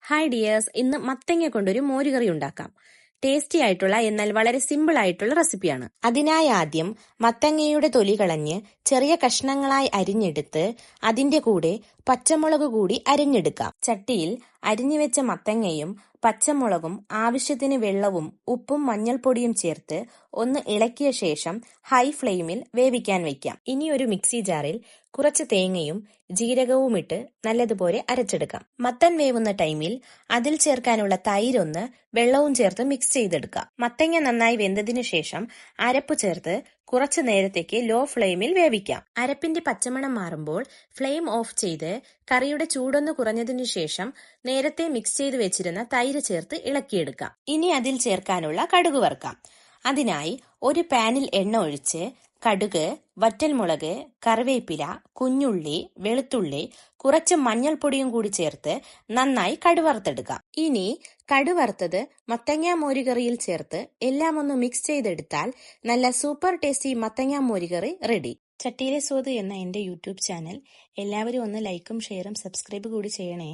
Hi dears, ഇന്ന് മത്തങ്ങ കൊണ്ടൊരു മോരുകറി ഉണ്ടാക്കാം. ടേസ്റ്റി ആയിട്ടുള്ള എന്നാൽ വളരെ സിമ്പിൾ ആയിട്ടുള്ള റെസിപ്പിയാണ്. അതിനായി ആദ്യം മത്തങ്ങയുടെ തൊലി കളഞ്ഞ് ചെറിയ കഷ്ണങ്ങളായി അരിഞ്ഞെടുത്ത് അതിന്റെ കൂടെ പച്ചമുളക് കൂടി അരിഞ്ഞെടുക്കാം. ചട്ടിയിൽ അരിഞ്ഞുവെച്ച മത്തങ്ങയും പച്ചമുളകും ആവശ്യത്തിന് വെള്ളവും ഉപ്പും മഞ്ഞൾപ്പൊടിയും ചേർത്ത് ഒന്ന് ഇളക്കിയ ശേഷം ഹൈ ഫ്ലെയിമിൽ വേവിക്കാൻ വയ്ക്കാം. ഇനി ഒരു മിക്സി ജാറിൽ കുറച്ച് തേങ്ങയും ജീരകവും ഇട്ട് നല്ലതുപോലെ അരച്ചെടുക്കാം. മത്തൻ വേവുന്ന ടൈമിൽ അതിൽ ചേർക്കാനുള്ള തൈരൊന്ന് വെള്ളവും ചേർത്ത് മിക്സ് ചെയ്തെടുക്കാം. മത്തങ്ങ നന്നായി വെന്തതിനു ശേഷം അരപ്പ് ചേർത്ത് കുറച്ചു നേരത്തേക്ക് ലോ ഫ്ലെയിമിൽ വേവിക്കാം. അരപ്പിന്റെ പച്ചമണം മാറുമ്പോൾ ഫ്ലെയിം ഓഫ് ചെയ്ത് കറിയുടെ ചൂടൊന്ന് കുറഞ്ഞതിനു ശേഷം നേരത്തെ മിക്സ് ചെയ്ത് വെച്ചിരുന്ന തൈര് ചേർത്ത് ഇളക്കിയെടുക്കാം. ഇനി അതിൽ ചേർക്കാനുള്ള കടുക് വറുക്കാം. അതിനായി ഒരു പാനിൽ എണ്ണ ഒഴിച്ച് കടുക്, വറ്റൽമുളക്, കറിവേപ്പില, കുഞ്ഞുള്ളി, വെളുത്തുള്ളി, കുറച്ച് മഞ്ഞൾപ്പൊടിയും കൂടി ചേർത്ത് നന്നായി കടുവറുത്തെടുക്കാം. ഇനി കടുവറുത്തത് മത്തങ്ങ മോരുകറിയിൽ ചേർത്ത് എല്ലാം ഒന്ന് മിക്സ് ചെയ്തെടുത്താൽ നല്ല സൂപ്പർ ടേസ്റ്റി മത്തങ്ങ മോരുകറി റെഡി. ചട്ടിയിലെ സ്വാദ് എന്ന എന്റെ യൂട്യൂബ് ചാനൽ എല്ലാവരും ഒന്ന് ലൈക്കും ഷെയറും സബ്സ്ക്രൈബ് കൂടി ചെയ്യണേ.